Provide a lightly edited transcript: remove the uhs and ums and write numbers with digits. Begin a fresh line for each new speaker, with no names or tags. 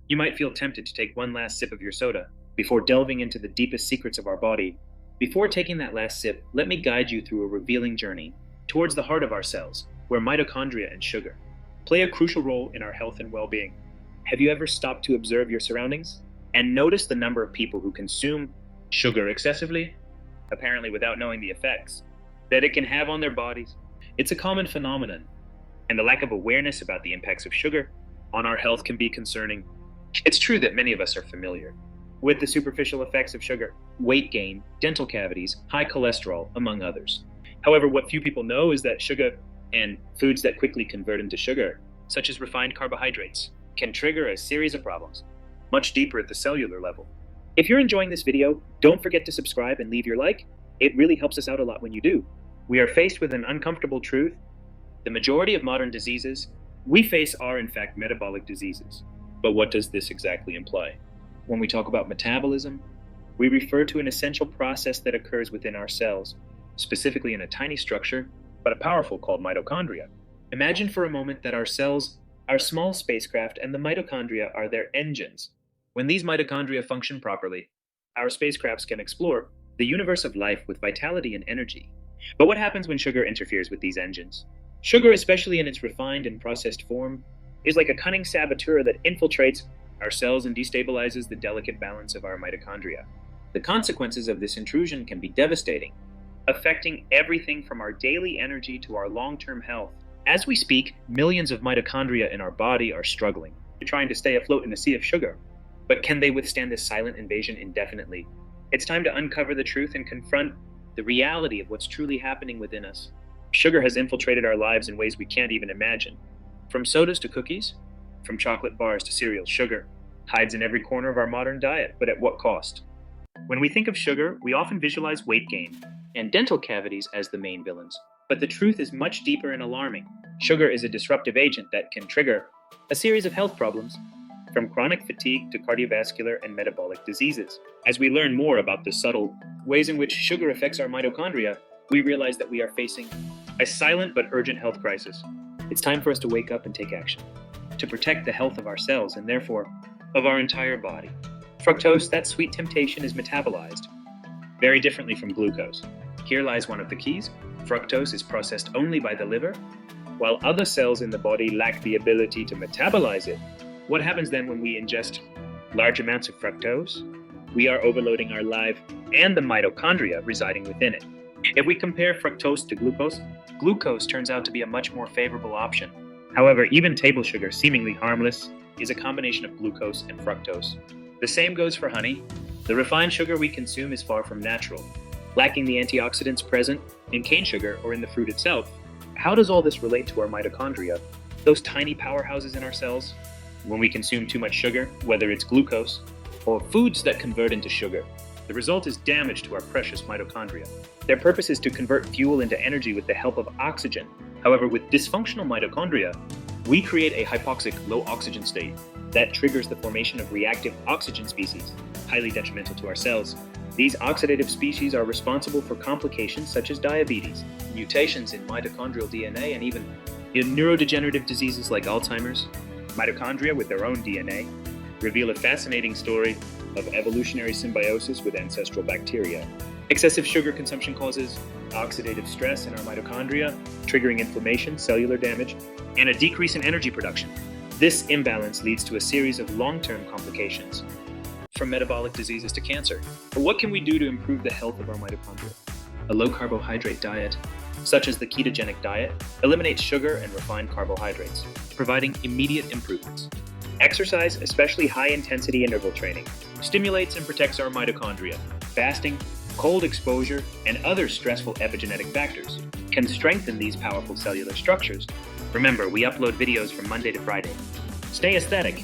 You might feel tempted to take one last sip of your soda before delving into the deepest secrets of our body. Before taking that last sip, let me guide you through a revealing journey towards the heart of our cells, where mitochondria and sugar play a crucial role in our health and well-being. Have you ever stopped to observe your surroundings and notice the number of people who consume sugar excessively, apparently without knowing the effects that it can have on their bodies? It's a common phenomenon, and the lack of awareness about the impacts of sugar on our health can be concerning. It's true that many of us are familiar with the superficial effects of sugar: weight gain, dental cavities, high cholesterol, among others. However, what few people know is that sugar and foods that quickly convert into sugar, such as refined carbohydrates, can trigger a series of problems much deeper at the cellular level. If you're enjoying this video, don't forget to subscribe and leave your like. It really helps us out a lot when you do. We are faced with an uncomfortable truth. The majority of modern diseases we face are in fact metabolic diseases. But what does this exactly imply? When we talk about metabolism, we refer to an essential process that occurs within our cells, specifically in a tiny structure, but a powerful, called mitochondria. Imagine for a moment that our cells are small spacecraft and the mitochondria are their engines. When these mitochondria function properly, our spacecrafts can explore the universe of life with vitality and energy. But what happens when sugar interferes with these engines? Sugar, especially in its refined and processed form, is like a cunning saboteur that infiltrates our cells and destabilizes the delicate balance of our mitochondria. The consequences of this intrusion can be devastating, affecting everything from our daily energy to our long-term health. As we speak, millions of mitochondria in our body are struggling. They're trying to stay afloat in a sea of sugar. But can they withstand this silent invasion indefinitely? It's time to uncover the truth and confront the reality of what's truly happening within us. Sugar has infiltrated our lives in ways we can't even imagine. From sodas to cookies, from chocolate bars to cereal, sugar hides in every corner of our modern diet, but at what cost? When we think of sugar, we often visualize weight gain and dental cavities as the main villains. But the truth is much deeper and alarming. Sugar is a disruptive agent that can trigger a series of health problems, from chronic fatigue to cardiovascular and metabolic diseases. As we learn more about the subtle ways in which sugar affects our mitochondria, we realize that we are facing a silent but urgent health crisis. It's time for us to wake up and take action, to protect the health of our cells and therefore of our entire body. Fructose, that sweet temptation, is metabolized very differently from glucose. Here lies one of the keys. Fructose is processed only by the liver, while other cells in the body lack the ability to metabolize it. What happens then when we ingest large amounts of fructose? We are overloading our life and the mitochondria residing within it. If we compare fructose to glucose, glucose turns out to be a much more favorable option. However, even table sugar, seemingly harmless, is a combination of glucose and fructose. The same goes for honey. The refined sugar we consume is far from natural, lacking the antioxidants present in cane sugar or in the fruit itself. How does all this relate to our mitochondria, those tiny powerhouses in our cells? When we consume too much sugar, whether it's glucose or foods that convert into sugar, the result is damage to our precious mitochondria. Their purpose is to convert fuel into energy with the help of oxygen. However, with dysfunctional mitochondria, we create a hypoxic, low oxygen state that triggers the formation of reactive oxygen species, highly detrimental to our cells. These oxidative species are responsible for complications such as diabetes, mutations in mitochondrial DNA, and even in neurodegenerative diseases like Alzheimer's. Mitochondria, with their own DNA, reveal a fascinating story of evolutionary symbiosis with ancestral bacteria. Excessive sugar consumption causes oxidative stress in our mitochondria, triggering inflammation, cellular damage, and a decrease in energy production. This imbalance leads to a series of long-term complications, from metabolic diseases to cancer. But what can we do to improve the health of our mitochondria? A low-carbohydrate diet, such as the ketogenic diet, eliminates sugar and refined carbohydrates, providing immediate improvements. Exercise, especially high-intensity interval training, stimulates and protects our mitochondria. Fasting, cold exposure, and other stressful epigenetic factors can strengthen these powerful cellular structures. Remember, we upload videos from Monday to Friday. Stay aesthetic